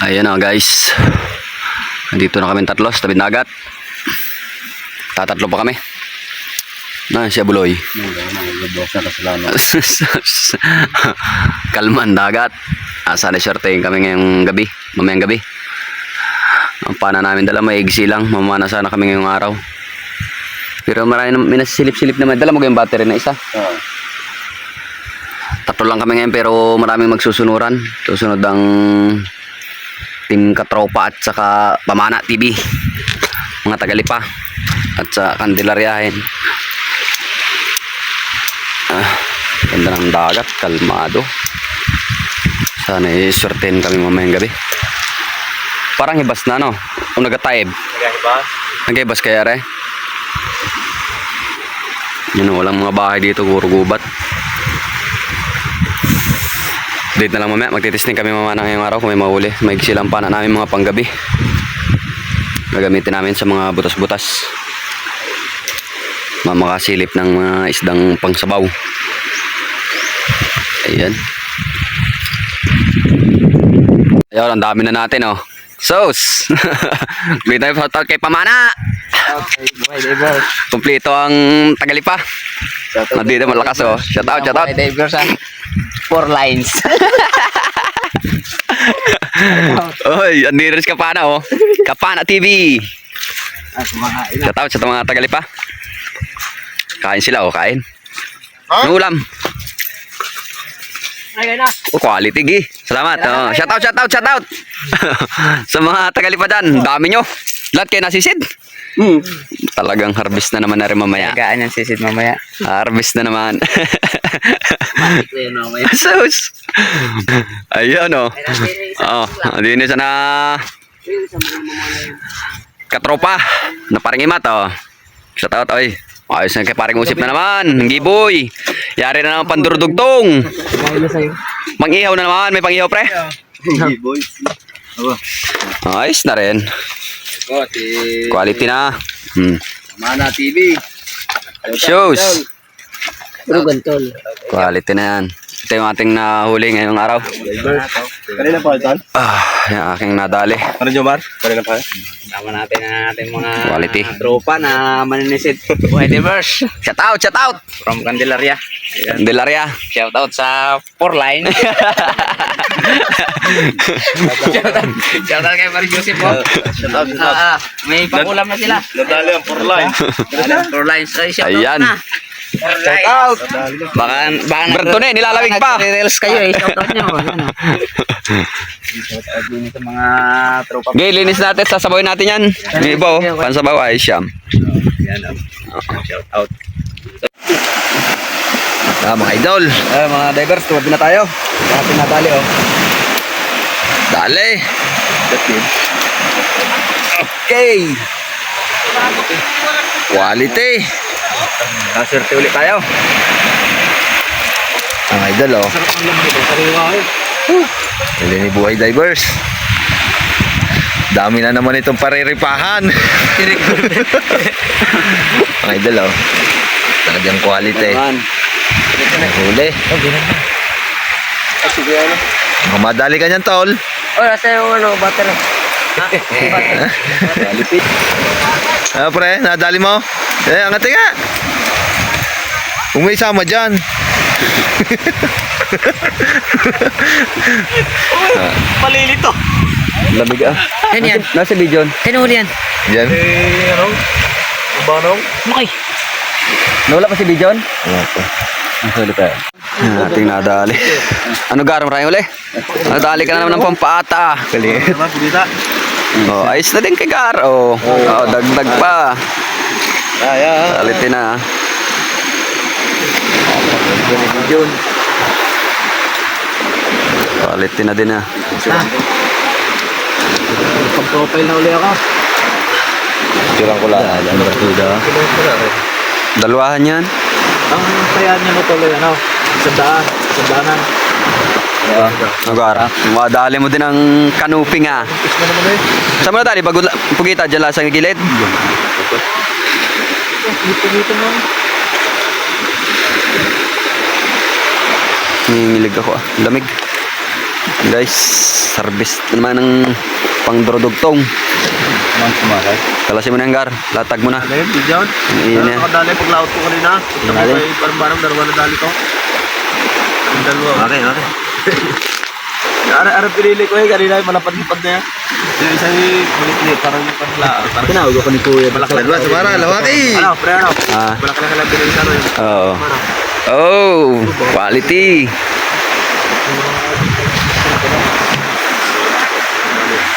Ayan na guys. Nandito na kami tatlo sa tabing dagat. Tatatlo pa kami. Na siya buloy. Kalman dagat. Sana shorting kami ngayong gabi, mamayang gabi. Ang pana namin dala may igsi lang, mamana sana kami ngayong araw. Pero marami may nasisilip-silip naman. Dala mo yung battery na isa. Tatlo lang kami ngayon pero maraming magsusunuran. Susunod ang Team Katropa at saka Pamana TV, mga Tagalipa at sa Kandilaryahin. Ganda ng dagat, kalmado. Sana i-sortin kami mamayang gabi. Parang hibas na no? O nagataib? Nagahibas kaya re? Yun, walang mga bahay dito, puro gubat. Date na lang mamaya, magtitesting kami mamaya ngayong araw kung may mahuli. May silang pana namin mga panggabi. Gagamitin namin sa mga butas-butas. Makasilip ng mga isdang pangsabaw. Ayan. Ayun, ang dami na natin oh. Sos! May tayo shoutout kay Pamana! Kumplito ang Tagalipa. Nandito malakas oh. Shoutout, shoutout. Four lines. Oy, andiris Kapana oh. Kapana TV. Shoutout sa mga Tagalipa. Kain sila oh, kain. Ano ulam? Oh, quality gi. Salamat. Oh, shoutout, shoutout, shoutout. Sa mga Tagalipa dyan, dami nyo. Lahat kayo nasisid. Talagang harvest na naman na rin mamaya. Gaan yung sisid mamaya. Harvest na naman. Matik na yun mamaya. Sus. Ayan o. Oh, dinis na Katropa na paring imat o. Shoutout oy. Ayos na kay paring usip na naman. Giboy. Yari na naman pandurudugtong. Mang-ihaw na naman. May pang-ihaw pre. Giboy. Ayos na rin. Quality na. Mana TV. Shoes. Rugantol. Quality na yan. Ito yung ating nahuli ngayong araw. Kanina pa ito? Yung aking nadali. Ano Jomar? Kanina pa? Tama natin ang ating mga Quality. tropa na maninisid. Buhay diverse. Shout out, shout out. From Candelaria. Candelaria. Shout out sa 4 line. Shout out kay Marie Joseph po. Shout out. May pakulam na sila. Nadali ang 4 line. 4 lines. Ay, shout out Ayan. na. Shout out. Baka Bertone, nilalawig pa. Nag-reels kayo eh. Shout out nyo. Shout out din sa mga tropa. Okay, linis natin. Sasabawin natin yan. Yung iba oh. Pansabaw ay siyam. Yan shout out. Mga idol. Mga divers, tuwad na tayo. Dati nadali oh. Dali. Okay. Quality. Naswerte ulit tayo. Ang idol oh. Hindi ni Buhay Divers. Dami na naman itong pariripahan. Ang idol oh. Talagang quality. Huli. Madali ka niyan tol. Oh, nasa yung butter. Pre, nadali mo. Angat nga. Kung may isama dyan. Palilito. Lamig ah. Yan yan. Nasa video. Kinuli yan. Diyan. Ano? Banong? Okay. Nawala pa si Bijon? Wala pa. Nasuli pa. Ating nadali. Ano garam rayo uli? Nadali ka na naman ng pampata. Kalit. Naman, kulita. Oh, ayos na din kay Gar. Oh, dagdag pa. Quality na. Quality na din ah. Pag-profile na uli ako. Tirang ko lang. Dalawahan yan. Ang sayaan niya mo tuloy, ano? Sandaanan. Nagara. Madali mo din ang kanuping ah. Saan mo na dali? Bago pugita dyan lang sa gilid? Dito mo. Nangingilig ako ah. Lamig. Guys, service naman ng pangdrodugtong. Mang kumakas. Kalasin mo na yung gar. Latag mo na. Ano yun, Bijan? Iyan yan. Nakadali pag laot ko kanina. Dali. Parang dalawa na dali ko. Ang dalawa. Okay. Ara pinili ko kanina yung malapad-lapad na yan. Yung isang malit-lit, parang yung panla. Parang Tinawag ako ni Kuya. malaki-laki. Dalawa, sumara, lawaki. Ano, pre, ano? Ah. Malaki-laki lang pinili sa ano yun. Oo. Ano? Oh, quality.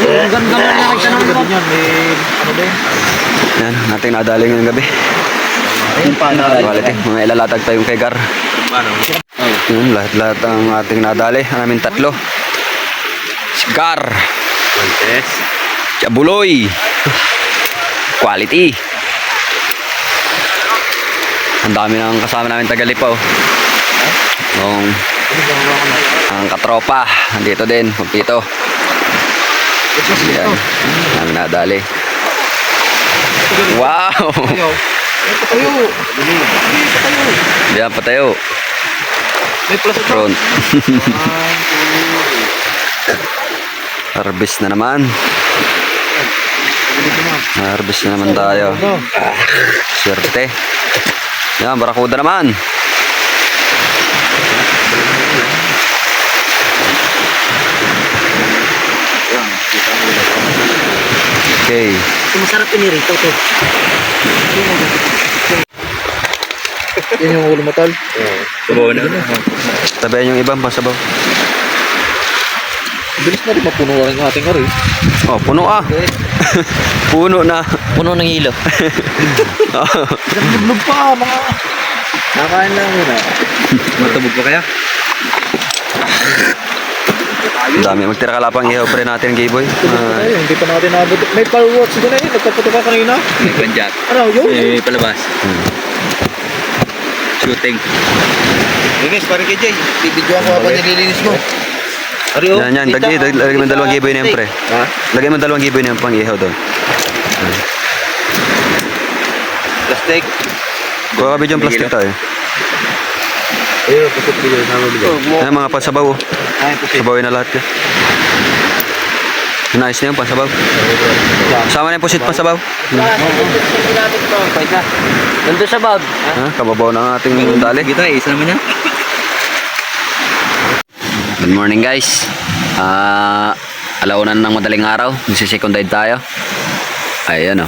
Ang ganda na nakita naman. Yan, may ano din. Yan, nating nadali ngayong gabi. Ayun pa na. Quality. Mga ilalatag tayong kay gar. Ano? Yun, lahat-lahat ang ating nadali. Ang aming tatlo. Si Gar. Montes. Si Abuloy. Quality. Ang dami ng kasama namin Tagalipaw. Ang katropa. Andito din. Kumpito. Yan. Namin nadali. Wow! Tayo. Diyan pa tayo. May plus ito. Front. Harvest na naman. Harvest na naman tayo. Swerte. Yan, barakuda naman. Okay. Masarap pinirito to. Yan yung ulo matal. Subaw na. Tabayan yung ibang pasabaw. Bilis na rin mapuno lang yung ating aray. Oh, puno ah. Puno na. Puno ng hilo. Naglog pa mga. Nakain lang yun ah. Matubog pa kaya? Ang dami magtira kalapang ihaw pa rin natin, Gayboy. Ay, hindi pa natin nabot. May fireworks doon eh. Nagpaputo ka kanina. May panjat. Ano yun? Palabas. Shooting. Linis, parang kay Jay. Bibidyoan ko pa nililinis mo. Ario. Yan, lagay mo dalawang Gayboy na yan, pre. Ha? Lagay mo dalawang Gayboy na yan pang ihaw doon. Plastic. Kuha ka bidyo yung plastic tayo. Ayun, pusot bigay. Sama bigay. Yan, mga pasabaw. Oh. Ay, puti. Sabawin na lahat yan. Nice na yung pasabaw. Sama na yung pusit pasabaw. Pwede ka. Nandun sa bag. Ha? Kababaw na ang ating dali. Gito, isa naman yan. Good morning guys. Alaunan ng madaling araw. Nagsisekond dive tayo. Ayan o.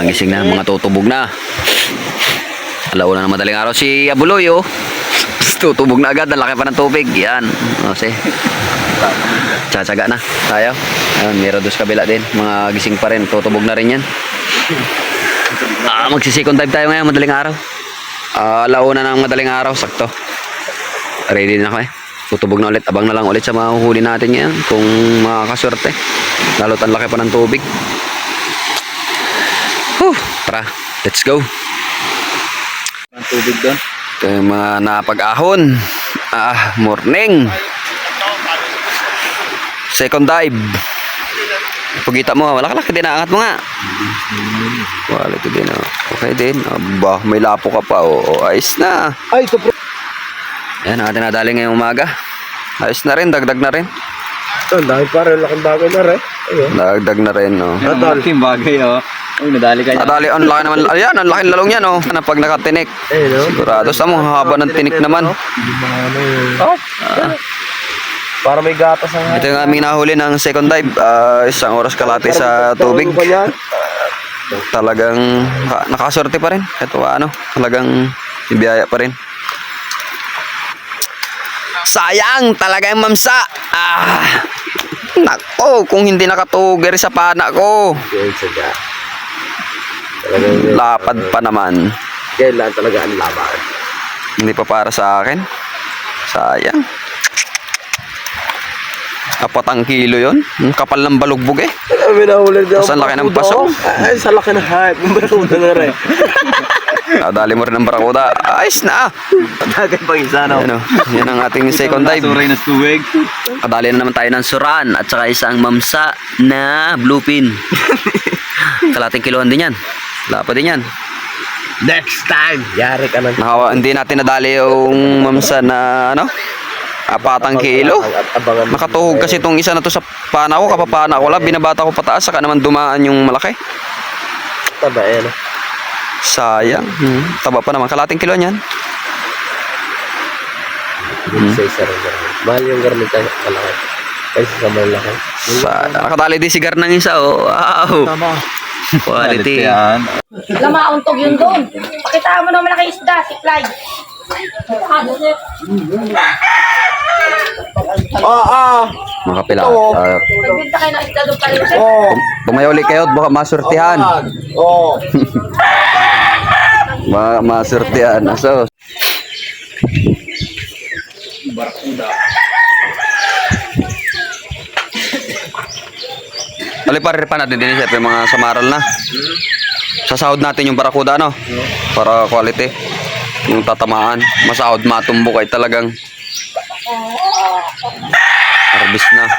Gising na. Mga tutubog na. Alaunan ng madaling araw. Si Abuloy oh. Tutubog na agad. Ang laki pa ng tubig. Yan. O si. Tsatsaga na. Tayo. Ayun. Meron doon sa kabila din. Mga gising pa rin. Tutubog na rin yan. Magsisekond dive tayo ngayon. Madaling araw. Alaunan ng madaling araw. Sakto. Ready na kami. Tutubog na ulit. Abang na lang ulit sa mahuhuli natin yan. Kung makakaswerte. Lalo't ang laki pa ng tubig. Tara. Let's go. Ang tubig doon. Ito yung mga napag-ahon. Morning. Second dive. Pagkita mo, malaki-laki din. Aangat mo nga. Quality din. Oh. Okay din. Aba, may lapo ka pa. Ayos na. Ay, ito bro. Yan, natin nadali ngayong umaga. Ayos na rin, dagdag na rin. Ito, dahil pare, laking bagay na rin. Ayun. Dagdag na rin, no. Ang malaking bagay, oh. Uy, nadali ka. Nadali, ang laki naman. Ayan, ang laki lalong yan, oh. Na pag nakatinik. Ayun, no? Sigurado sa mo, haba ng tinik naman. Oh, para may gatas ang... Ito yung aming nahuli ng second dive. 1 oras kalate sa tubig. Talagang nakaswerte pa rin. Ito, talagang ibiyaya pa rin. Sayang talaga yung mamsa. Nako, kung hindi nakatuger sa pana ko. Lapad pa naman. Kailan talaga ang laban. Hindi pa para sa akin. Sayang. 4 kilo yun. Ang kapal ng balugbog eh. May nahuli daw. Saan laki ng paso? Ay, sa laki ng hype. Barakuda na rin. Nadali mo rin ng barakuda. Ayos na. Tagay pang isa, no? Yan, yan ang ating second dive. Suray na tubig. Kadali na naman tayo ng suran at saka isang mamsa na bluefin. Kalating kiloan din yan. Lapa din yan. Next time. Yari ka na. Hindi natin nadali yung mamsa na 4 kilo. Abangan mo. Nakatuhog kasi itong isa na to sa pana ko, kapapana ko lang, binabata ko pataas, saka naman dumaan yung malaki. Taba, eh, no? Sayang. Taba pa naman, kalating kilo niyan. Isa rin garmin. Mahal yung garmin kalaki. Kaysa sa malaki. Nakatali din si Garnang isa, oh. Wow. Tama. Quality. Alam, mauntog yun doon. Pakitaan mo naman malaki isda, si Fly. Makapila. Nagbinta kayo ng isda doon pa rin. Tumayo ulit kayo, baka masurtihan. Oo. Masurtihan. So, Alipar pa natin din siyempre mga samaral na. Sasahod natin yung barakuda, no? Para quality. Yung tatamaan. Masahod, matumbo kay talagang harvest na.